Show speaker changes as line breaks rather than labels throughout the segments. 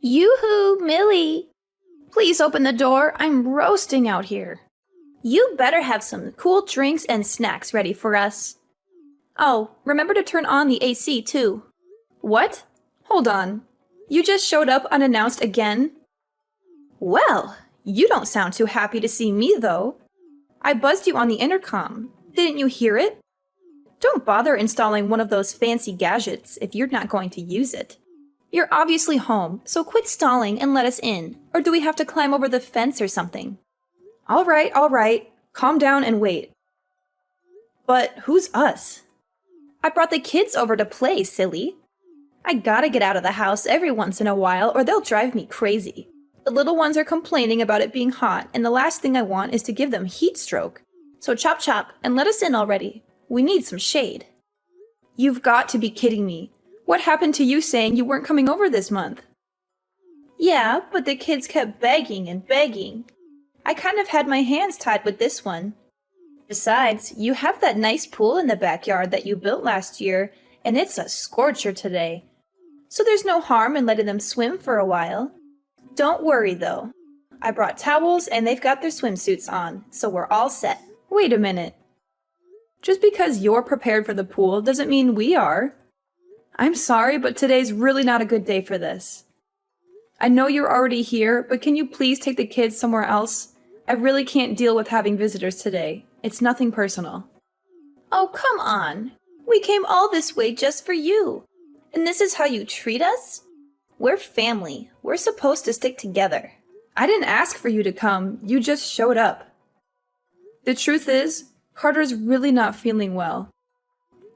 Yoo-hoo, Millie! Please open the door. I'm roasting out here. You better have some cool drinks and snacks ready for us. Oh, remember to turn on the AC too. What? Hold on. You just showed up unannounced again? Well, you don't sound too happy to see me though. I buzzed you on the intercom. Didn't you hear it? Don't bother installing one of those fancy gadgets if you're not going to use it. You're obviously home, so quit stalling and let us in. Or do we have to climb over the fence or something? All right. Calm down and wait. But who's us? I brought the kids over to play, silly. I gotta get out of the house every once in a while or they'll drive me crazy. The little ones are complaining about it being hot, and the last thing I want is to give them heat stroke. So chop chop and let us in already. We need some shade. You've got to be kidding me. What happened to you saying you weren't coming over this month? Yeah, but the kids kept begging and begging. I kind of had my hands tied with this one. Besides, you have that nice pool in the backyard that you built last year, and it's a scorcher today. So there's no harm in letting them swim for a while. Don't worry though. I brought towels and they've got their swimsuits on, so we're all set. Wait a minute. Just because you're prepared for the pool doesn't mean we are. I'm sorry, but today's really not a good day for this. I know you're already here, but can you please take the kids somewhere else? I really can't deal with having visitors today. It's nothing personal. Oh, come on. We came all this way just for you. And this is how you treat us? We're family. We're supposed to stick together. I didn't ask for you to come. You just showed up. The truth is, Carter's really not feeling well.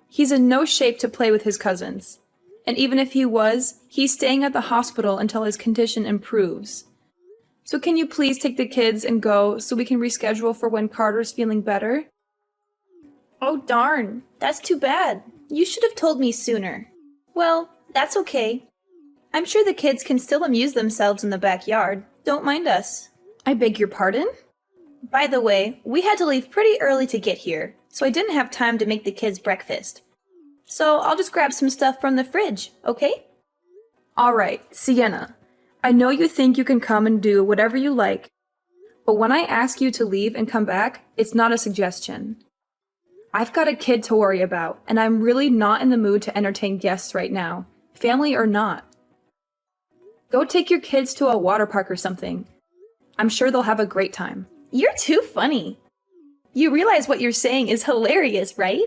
He's in no shape to play with his cousins. And even if he was, he's staying at the hospital until his condition improves. So can you please take the kids and go so we can reschedule for when Carter's feeling better? Oh darn, that's too bad. You should have told me sooner. Well, that's okay. I'm sure the kids can still amuse themselves in the backyard. Don't mind us. I beg your pardon? By the way, we had to leave pretty early to get here, so I didn't have time to make the kids breakfast. So I'll just grab some stuff from the fridge, okay? Alright, Sienna. I know you think you can come and do whatever you like, but when I ask you to leave and come back, it's not a suggestion. I've got a kid to worry about, and I'm really not in the mood to entertain guests right now, family or not. Go take your kids to a water park or something. I'm sure they'll have a great time. You're too funny. You realize what you're saying is hilarious, right?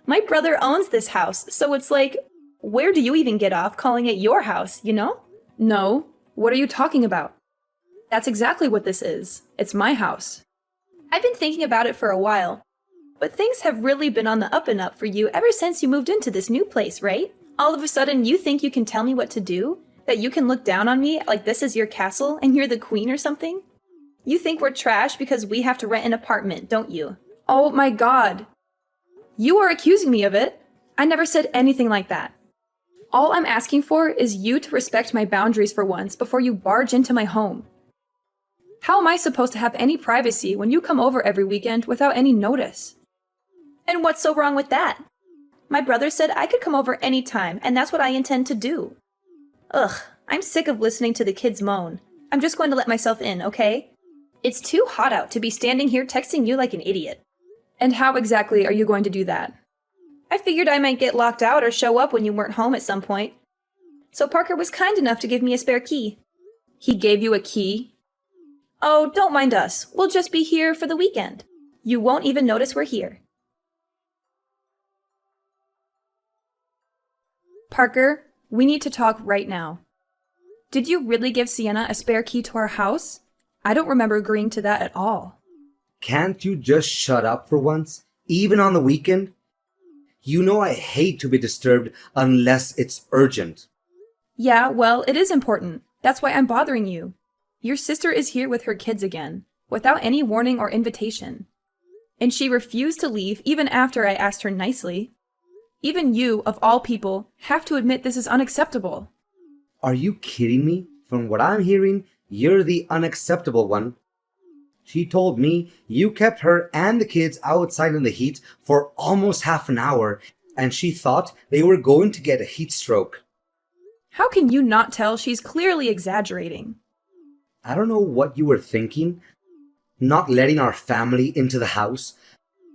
My brother owns this house, so it's like, where do you even get off calling it your house, you know? No. What are you talking about? That's exactly what this is. It's my house. I've been thinking about it for a while, but things have really been on the up and up for you ever since you moved into this new place, right? All of a sudden, you think you can tell me what to do? That you can look down on me like this is your castle and you're the queen or something? You think we're trash because we have to rent an apartment, don't you? Oh my god. You are accusing me of it. I never said anything like that. All I'm asking for is you to respect my boundaries for once before you barge into my home. How am I supposed to have any privacy when you come over every weekend without any notice? And what's so wrong with that? My brother said I could come over any time, and that's what I intend to do. Ugh, I'm sick of listening to the kids moan. I'm just going to let myself in, okay? It's too hot out to be standing here texting you like an idiot. And how exactly are you going to do that? I figured I might get locked out or show up when you weren't home at some point. So Parker was kind enough to give me a spare key. He gave you a key? Oh, don't mind us. We'll just be here for the weekend. You won't even notice we're here. Parker, we need to talk right now. Did you really give Sienna a spare key to our house? I don't remember agreeing to that at all.
Can't you just shut up for once? Even on the weekend? You know I hate to be disturbed unless it's urgent.
Yeah, well, it is important. That's why I'm bothering you. Your sister is here with her kids again, without any warning or invitation. And she refused to leave even after I asked her nicely. Even you, of all people, have to admit this is unacceptable.
Are you kidding me? From what I'm hearing, you're the unacceptable one. She told me you kept her and the kids outside in the heat for almost half an hour, and she thought they were going to get a heat stroke.
How can you not tell she's clearly exaggerating?
I don't know what you were thinking, not letting our family into the house,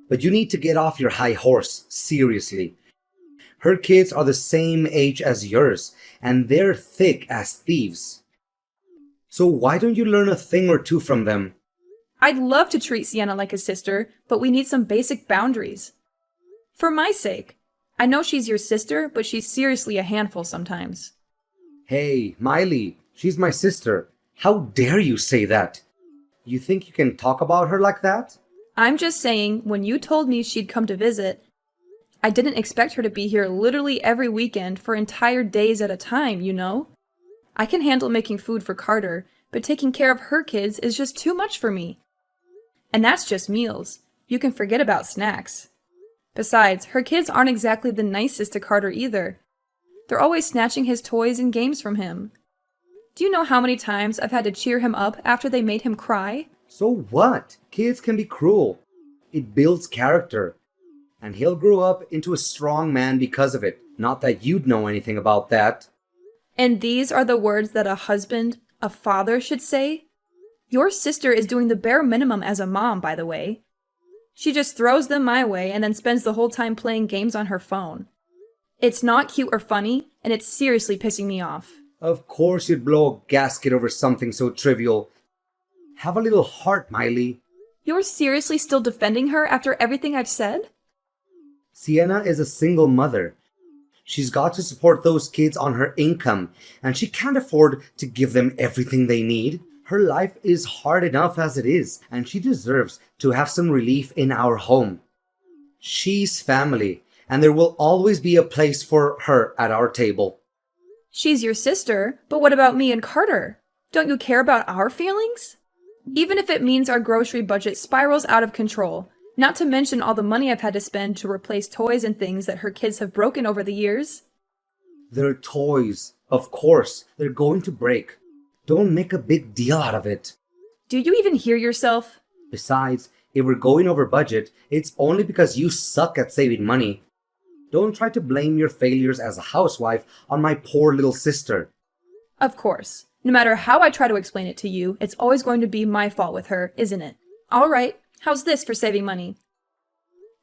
but you need to get off your high horse, seriously. Her kids are the same age as yours, and they're thick as thieves. So why don't you learn a thing or two from them?
I'd love to treat Sienna like a sister, but we need some basic boundaries. For my sake. I know she's your sister, but she's seriously a handful sometimes.
Hey, Miley, she's my sister. How dare you say that? You think you can talk about her like that?
I'm just saying, when you told me she'd come to visit, I didn't expect her to be here literally every weekend for entire days at a time, you know? I can handle making food for Carter, but taking care of her kids is just too much for me. And that's just meals. You can forget about snacks. Besides, her kids aren't exactly the nicest to Carter either. They're always snatching his toys and games from him. Do you know how many times I've had to cheer him up after they made him cry?
So what? Kids can be cruel. It builds character. And he'll grow up into a strong man because of it. Not that you'd know anything about that.
And these are the words that a husband, a father should say? Your sister is doing the bare minimum as a mom, by the way. She just throws them my way and then spends the whole time playing games on her phone. It's not cute or funny, and it's seriously pissing me off.
Of course you'd blow a gasket over something so trivial. Have a little heart, Miley.
You're seriously still defending her after everything I've said?
Sienna is a single mother. She's got to support those kids on her income, and she can't afford to give them everything they need. Her life is hard enough as it is, and she deserves to have some relief in our home. She's family, and there will always be a place for her at our table.
She's your sister, but what about me and Carter? Don't you care about our feelings? Even if it means our grocery budget spirals out of control, not to mention all the money I've had to spend to replace toys and things that her kids have broken over the years.
They're toys. Of course, they're going to break. Don't make a big deal out of it.
Do you even hear yourself?
Besides, if we're going over budget, it's only because you suck at saving money. Don't try to blame your failures as a housewife on my poor little sister.
Of course. No matter how I try to explain it to you, it's always going to be my fault with her, isn't it? All right, how's this for saving money?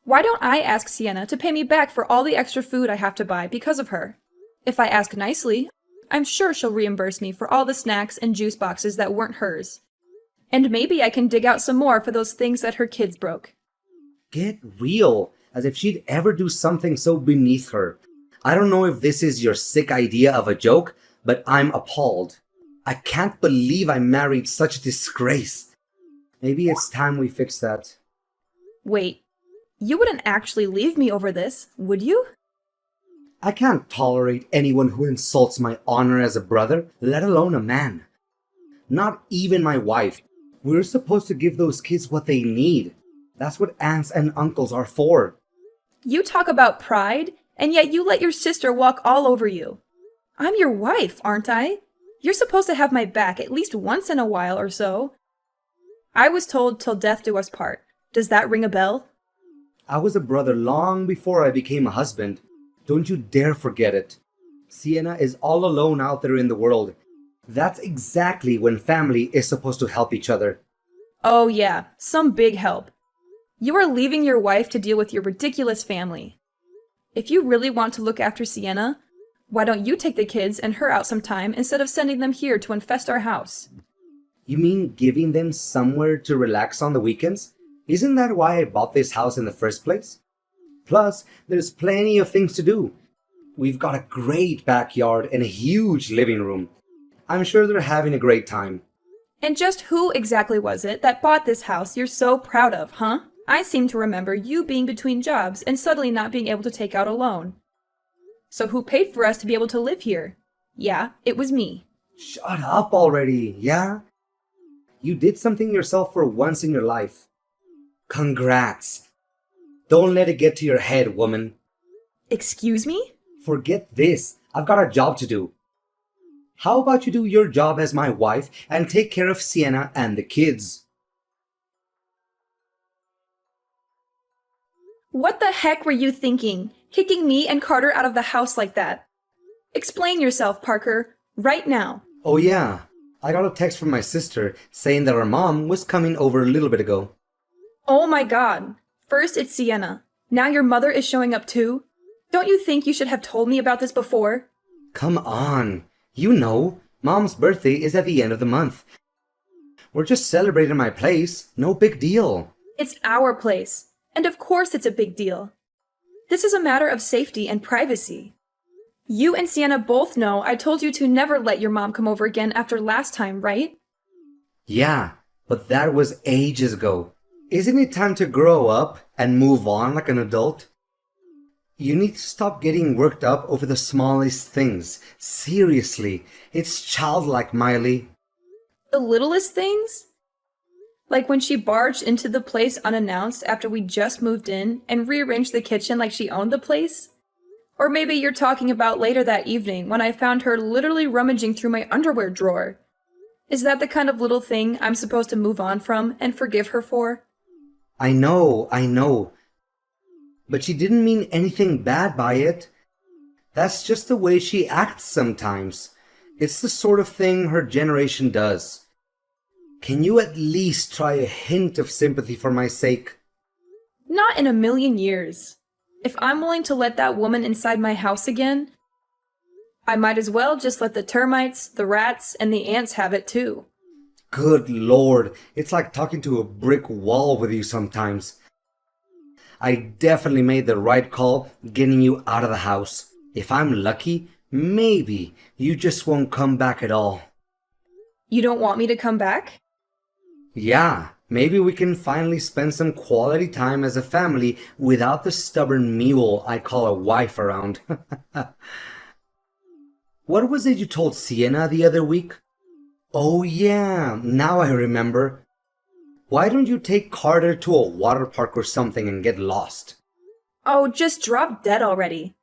Why don't I ask Sienna to pay me back for all the extra food I have to buy because of her? If I ask nicely, I'm sure she'll reimburse me for all the snacks and juice boxes that weren't hers. And maybe I can dig out some more for those things that her kids broke.
Get real, as if she'd ever do something so beneath her. I don't know if this is your sick idea of a joke, but I'm appalled. I can't believe I married such a disgrace. Maybe it's time we fix that.
Wait, you wouldn't actually leave me over this, would you?
I can't tolerate anyone who insults my honor as a brother, let alone a man. Not even my wife. We're supposed to give those kids what they need. That's what aunts and uncles are for.
You talk about pride, and yet you let your sister walk all over you. I'm your wife, aren't I? You're supposed to have my back at least once in a while or so. I was told till death do us part. Does that ring a bell?
I was a brother long before I became a husband. Don't you dare forget it. Sienna is all alone out there in the world. That's exactly when family is supposed to help each other.
Oh yeah, some big help. You are leaving your wife to deal with your ridiculous family. If you really want to look after Sienna, why don't you take the kids and her out sometime instead of sending them here to infest our house?
You mean giving them somewhere to relax on the weekends? Isn't that why I bought this house in the first place? Plus, there's plenty of things to do. We've got a great backyard and a huge living room. I'm sure they're having a great time.
And just who exactly was it that bought this house you're so proud of, huh? I seem to remember you being between jobs and suddenly not being able to take out a loan. So who paid for us to be able to live here? Yeah, it was me.
Shut up already, yeah? You did something yourself for once in your life. Congrats. Don't let it get to your head, woman.
Excuse me?
Forget this. I've got a job to do. How about you do your job as my wife and take care of Sienna and the kids?
What the heck were you thinking? Kicking me and Carter out of the house like that? Explain yourself, Parker, right now.
Oh yeah, I got a text from my sister saying that her mom was coming over a little bit ago.
Oh my god. First it's Sienna. Now your mother is showing up too? Don't you think you should have told me about this before?
Come on. You know, Mom's birthday is at the end of the month. We're just celebrating my place. No big deal.
It's our place. And of course it's a big deal. This is a matter of safety and privacy. You and Sienna both know I told you to never let your mom come over again after last time, right?
Yeah, but that was ages ago. Isn't it time to grow up and move on like an adult? You need to stop getting worked up over the smallest things. Seriously, it's childlike, Miley.
The littlest things? Like when she barged into the place unannounced after we just moved in and rearranged the kitchen like she owned the place? Or maybe you're talking about later that evening when I found her literally rummaging through my underwear drawer. Is that the kind of little thing I'm supposed to move on from and forgive her for?
I know. But she didn't mean anything bad by it. That's just the way she acts sometimes. It's the sort of thing her generation does. Can you at least try a hint of sympathy for my sake?
Not in a million years. If I'm willing to let that woman inside my house again, I might as well just let the termites, the rats, and the ants have it too.
Good Lord, it's like talking to a brick wall with you sometimes. I definitely made the right call getting you out of the house. If I'm lucky, maybe you just won't come back at all.
You don't want me to come back?
Yeah, maybe we can finally spend some quality time as a family without the stubborn mule I call a wife around. What was it you told Sienna the other week? Oh yeah, now I remember. Why don't you take Carter to a water park or something and get lost?
Oh, just drop dead already.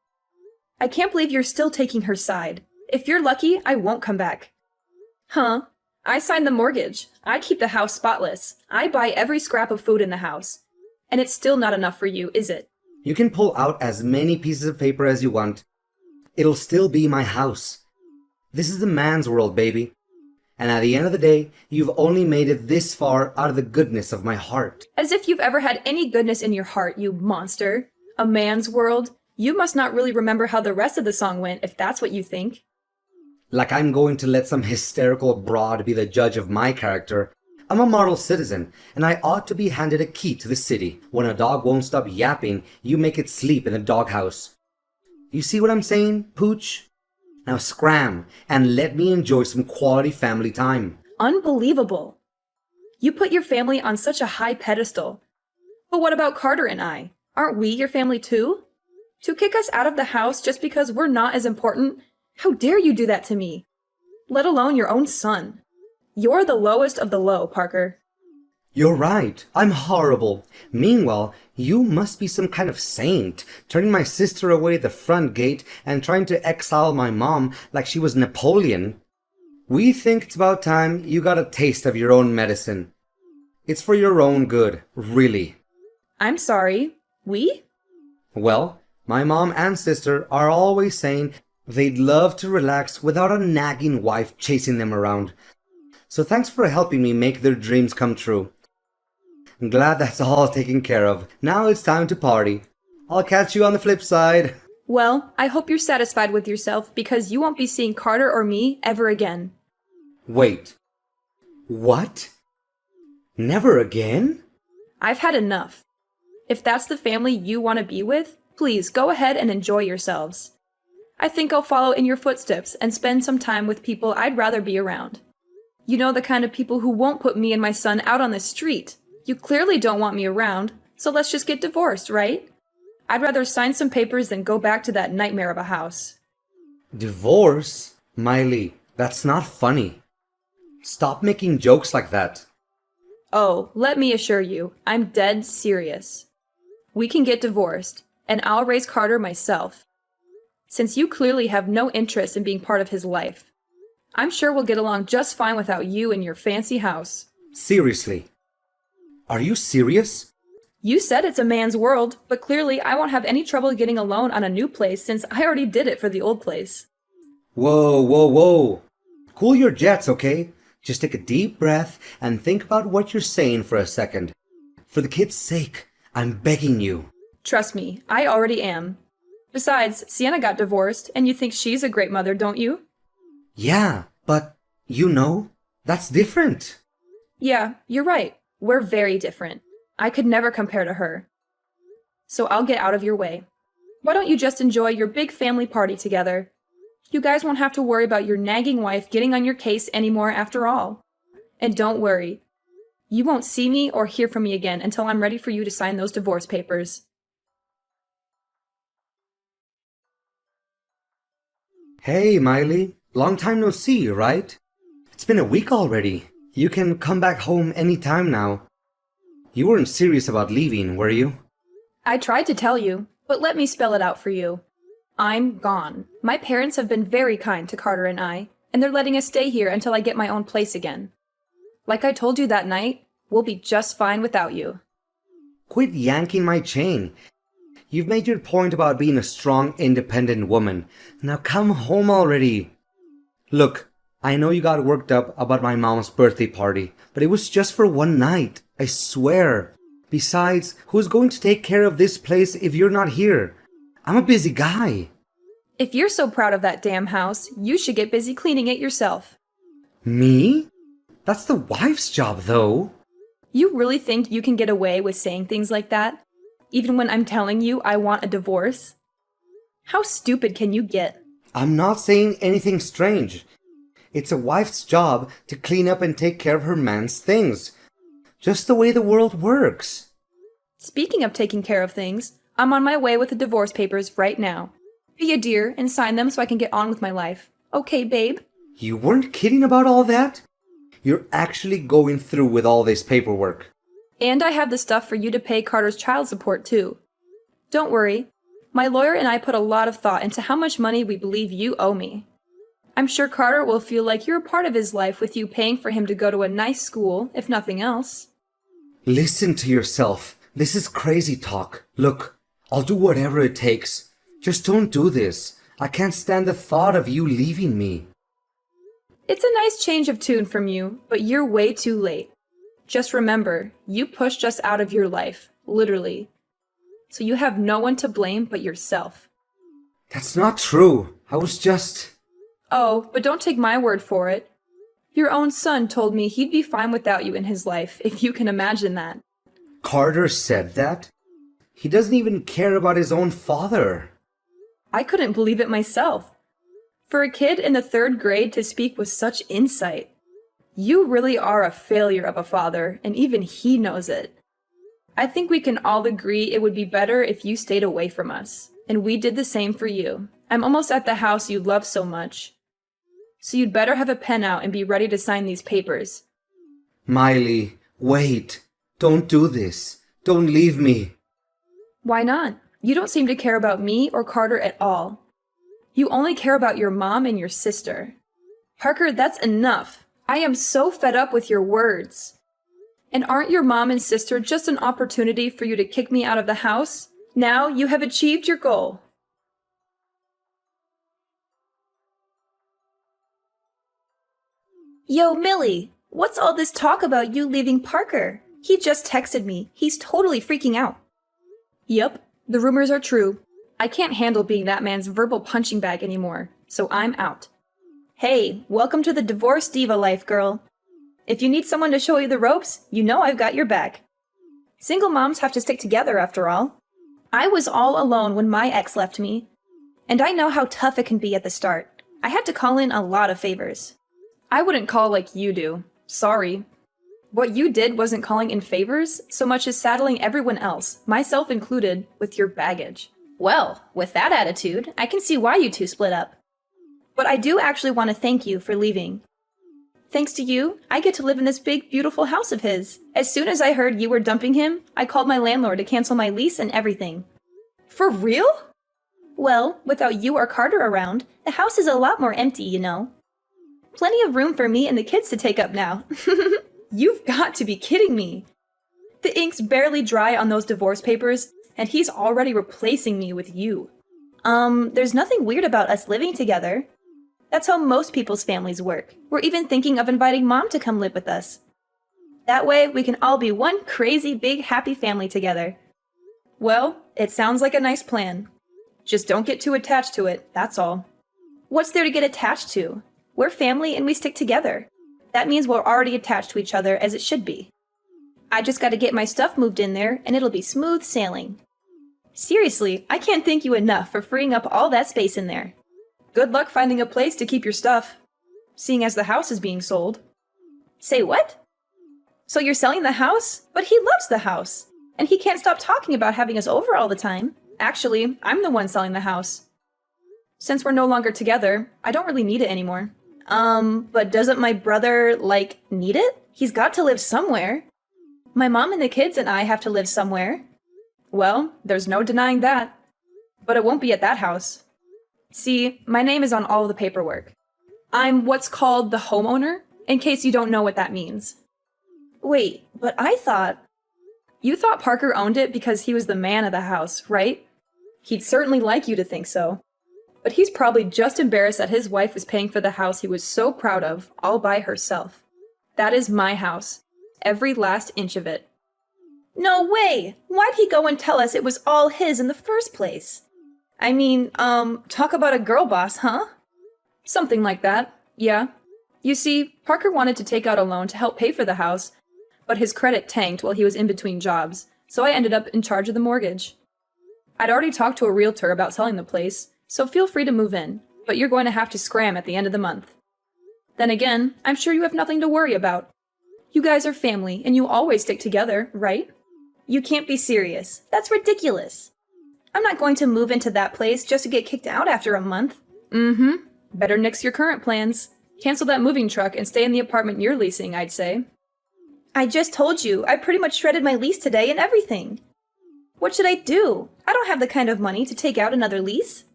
I can't believe you're still taking her side. If you're lucky, I won't come back. Huh? I signed the mortgage. I keep the house spotless. I buy every scrap of food in the house. And it's still not enough for you, is it?
You can pull out as many pieces of paper as you want. It'll still be my house. This is the man's world, baby. And at the end of the day, you've only made it this far out of the goodness of my heart.
As if you've ever had any goodness in your heart, you monster. A man's world? You must not really remember how the rest of the song went, if that's what you think.
Like I'm going to let some hysterical broad be the judge of my character. I'm a model citizen, and I ought to be handed a key to the city. When a dog won't stop yapping, you make it sleep in the doghouse. You see what I'm saying, Pooch? Now scram, and let me enjoy some quality family time.
Unbelievable. You put your family on such a high pedestal. But what about Carter and I? Aren't we your family too? To kick us out of the house just because we're not as important? How dare you do that to me? Let alone your own son. You're the lowest of the low, Parker.
You're right, I'm horrible. Meanwhile, you must be some kind of saint, turning my sister away at the front gate and trying to exile my mom like she was Napoleon. We think it's about time you got a taste of your own medicine. It's for your own good, really.
I'm sorry. We?
Well, my mom and sister are always saying they'd love to relax without a nagging wife chasing them around. So thanks for helping me make their dreams come true. I'm glad that's all taken care of. Now it's time to party. I'll catch you on the flip side.
Well, I hope you're satisfied with yourself because you won't be seeing Carter or me ever again.
Wait. What? Never again?
I've had enough. If that's the family you want to be with, please go ahead and enjoy yourselves. I think I'll follow in your footsteps and spend some time with people I'd rather be around. You know, the kind of people who won't put me and my son out on the street. You clearly don't want me around, so let's just get divorced, right? I'd rather sign some papers than go back to that nightmare of a house.
Divorce? Miley, that's not funny. Stop making jokes like that.
Oh, let me assure you, I'm dead serious. We can get divorced, and I'll raise Carter myself. Since you clearly have no interest in being part of his life, I'm sure we'll get along just fine without you and your fancy house.
Seriously. Are you serious?
You said it's a man's world, but clearly I won't have any trouble getting a loan on a new place since I already did it for the old place.
Whoa, whoa, whoa. Cool your jets, okay? Just take a deep breath and think about what you're saying for a second. For the kid's sake, I'm begging you.
Trust me, I already am. Besides, Sienna got divorced, and you think she's a great mother, don't you?
Yeah, but that's different.
Yeah, you're right. We're very different. I could never compare to her. So I'll get out of your way. Why don't you just enjoy your big family party together? You guys won't have to worry about your nagging wife getting on your case anymore after all. And don't worry. You won't see me or hear from me again until I'm ready for you to sign those divorce papers.
Hey, Miley. Long time no see, right? It's been a week already. You can come back home anytime now. You weren't serious about leaving, were you?
I tried to tell you, but let me spell it out for you. I'm gone. My parents have been very kind to Carter and I, and they're letting us stay here until I get my own place again. Like I told you that night, we'll be just fine without you.
Quit yanking my chain. You've made your point about being a strong, independent woman. Now come home already. Look, I know you got worked up about my mom's birthday party, but it was just for one night, I swear. Besides, who's going to take care of this place if you're not here? I'm a busy guy.
If you're so proud of that damn house, you should get busy cleaning it yourself.
Me? That's the wife's job, though.
You really think you can get away with saying things like that? Even when I'm telling you I want a divorce? How stupid can you get?
I'm not saying anything strange. It's a wife's job to clean up and take care of her man's things. Just the way the world works.
Speaking of taking care of things, I'm on my way with the divorce papers right now. Be a dear and sign them so I can get on with my life. Okay, babe?
You weren't kidding about all that? You're actually going through with all this paperwork.
And I have the stuff for you to pay Carter's child support, too. Don't worry. My lawyer and I put a lot of thought into how much money we believe you owe me. I'm sure Carter will feel like you're a part of his life with you paying for him to go to a nice school, if nothing else.
Listen to yourself. This is crazy talk. Look, I'll do whatever it takes. Just don't do this. I can't stand the thought of you leaving me.
It's a nice change of tune from you, but you're way too late. Just remember, you pushed us out of your life, literally. So you have no one to blame but yourself.
That's not true. I was just...
Oh, but don't take my word for it. Your own son told me he'd be fine without you in his life, if you can imagine that.
Carter said that? He doesn't even care about his own father.
I couldn't believe it myself. For a kid in the 3rd grade to speak with such insight. You really are a failure of a father, and even he knows it. I think we can all agree it would be better if you stayed away from us, and we did the same for you. I'm almost at the house you love so much. So you'd better have a pen out and be ready to sign these papers.
Miley, wait. Don't do this. Don't leave me.
Why not? You don't seem to care about me or Carter at all. You only care about your mom and your sister. Parker, that's enough. I am so fed up with your words. And aren't your mom and sister just an opportunity for you to kick me out of the house? Now you have achieved your goal. Yo, Millie, what's all this talk about you leaving Parker? He just texted me. He's totally freaking out. Yep, the rumors are true. I can't handle being that man's verbal punching bag anymore, so I'm out. Hey, welcome to the divorce diva life, girl. If you need someone to show you the ropes, you know I've got your back. Single moms have to stick together after all. I was all alone when my ex left me, and I know how tough it can be at the start. I had to call in a lot of favors. I wouldn't call like you do. Sorry. What you did wasn't calling in favors so much as saddling everyone else, myself included, with your baggage. Well, with that attitude, I can see why you two split up. But I do actually want to thank you for leaving. Thanks to you, I get to live in this big, beautiful house of his. As soon as I heard you were dumping him, I called my landlord to cancel my lease and everything. For real? Well, without you or Carter around, the house is a lot more empty, you know. Plenty of room for me and the kids to take up now. You've got to be kidding me. The ink's barely dry on those divorce papers, and he's already replacing me with you. There's nothing weird about us living together. That's how most people's families work. We're even thinking of inviting Mom to come live with us. That way, we can all be one crazy, big, happy family together. Well, it sounds like a nice plan. Just don't get too attached to it, that's all. What's there to get attached to? We're family and we stick together. That means we're already attached to each other as it should be. I just gotta get my stuff moved in there and it'll be smooth sailing. Seriously, I can't thank you enough for freeing up all that space in there. Good luck finding a place to keep your stuff, seeing as the house is being sold. Say what? So you're selling the house? But he loves the house, and he can't stop talking about having us over all the time. Actually, I'm the one selling the house. Since we're no longer together, I don't really need it anymore. But doesn't my brother, need it? He's got to live somewhere. My mom and the kids and I have to live somewhere. Well, there's no denying that. But it won't be at that house. See, my name is on all of the paperwork. I'm what's called the homeowner, in case you don't know what that means. Wait, but I thought... You thought Parker owned it because he was the man of the house, right? He'd certainly like you to think so. But he's probably just embarrassed that his wife was paying for the house he was so proud of, all by herself. That is my house. Every last inch of it. No way! Why'd he go and tell us it was all his in the first place? I mean, talk about a girl boss, huh? Something like that, yeah. You see, Parker wanted to take out a loan to help pay for the house, but his credit tanked while he was in between jobs, so I ended up in charge of the mortgage. I'd already talked to a realtor about selling the place, so feel free to move in, but you're going to have to scram at the end of the month. Then again, I'm sure you have nothing to worry about. You guys are family, and you always stick together, right? You can't be serious. That's ridiculous. I'm not going to move into that place just to get kicked out after a month. Better nix your current plans. Cancel that moving truck and stay in the apartment you're leasing, I'd say. I just told you, I pretty much shredded my lease today and everything. What should I do? I don't have the kind of money to take out another lease.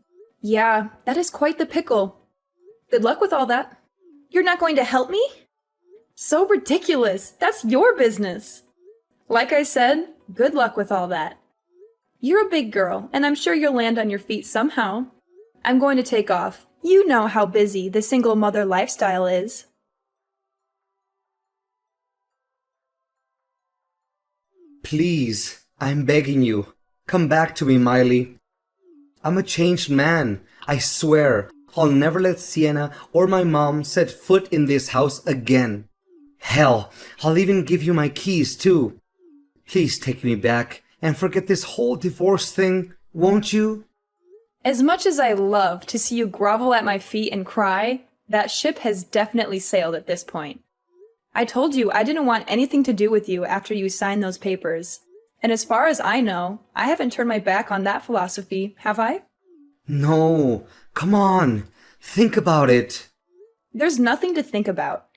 Yeah, that is quite the pickle. Good luck with all that. You're not going to help me? So ridiculous. That's your business. Like I said, good luck with all that. You're a big girl, and I'm sure you'll land on your feet somehow. I'm going to take off. You know how busy the single mother lifestyle is.
Please, I'm begging you. Come back to me, Miley. I'm a changed man. I swear, I'll never let Sienna or my mom set foot in this house again. Hell, I'll even give you my keys, too. Please take me back and forget this whole divorce thing, won't you?
As much as I love to see you grovel at my feet and cry, that ship has definitely sailed at this point. I told you I didn't want anything to do with you after you signed those papers. And as far as I know, I haven't turned my back on that philosophy, have I?
No, come on. Think about it.
There's nothing to think about.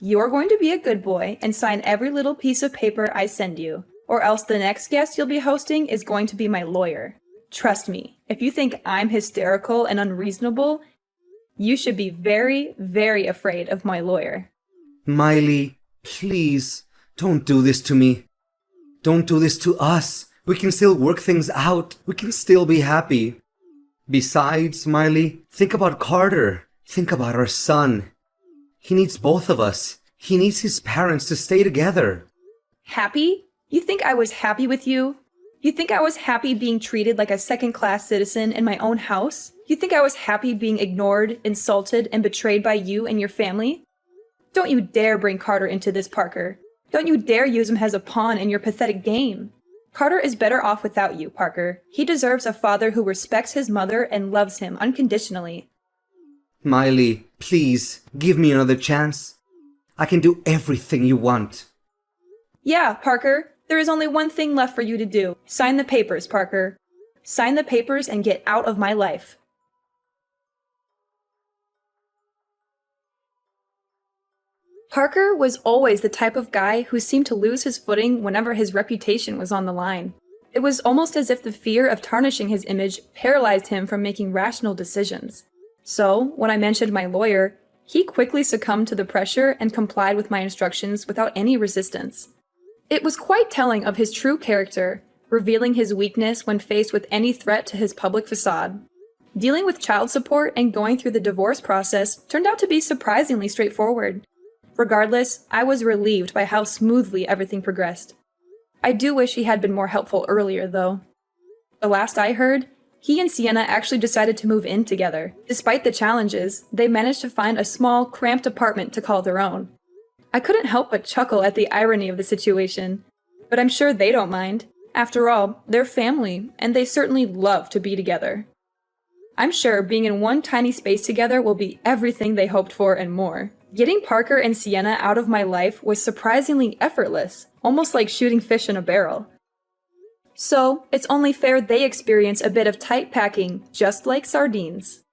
You're going to be a good boy and sign every little piece of paper I send you, or else the next guest you'll be hosting is going to be my lawyer. Trust me, if you think I'm hysterical and unreasonable, you should be very, very afraid of my lawyer.
Miley, please, don't do this to me. Don't do this to us. We can still work things out. We can still be happy. Besides, Miley, think about Carter. Think about our son. He needs both of us. He needs his parents to stay together.
Happy? You think I was happy with you? You think I was happy being treated like a second-class citizen in my own house? You think I was happy being ignored, insulted, and betrayed by you and your family? Don't you dare bring Carter into this, Parker. Don't you dare use him as a pawn in your pathetic game. Carter is better off without you, Parker. He deserves a father who respects his mother and loves him unconditionally.
Miley, please, give me another chance. I can do everything you want.
Yeah, Parker. There is only one thing left for you to do. Sign the papers, Parker. Sign the papers and get out of my life. Parker was always the type of guy who seemed to lose his footing whenever his reputation was on the line. It was almost as if the fear of tarnishing his image paralyzed him from making rational decisions. So, when I mentioned my lawyer, he quickly succumbed to the pressure and complied with my instructions without any resistance. It was quite telling of his true character, revealing his weakness when faced with any threat to his public facade. Dealing with child support and going through the divorce process turned out to be surprisingly straightforward. Regardless, I was relieved by how smoothly everything progressed. I do wish he had been more helpful earlier, though. The last I heard, he and Sienna actually decided to move in together. Despite the challenges, they managed to find a small, cramped apartment to call their own. I couldn't help but chuckle at the irony of the situation, but I'm sure they don't mind. After all, they're family, and they certainly love to be together. I'm sure being in one tiny space together will be everything they hoped for and more. Getting Parker and Sienna out of my life was surprisingly effortless, almost like shooting fish in a barrel. So, it's only fair they experience a bit of tight packing, just like sardines.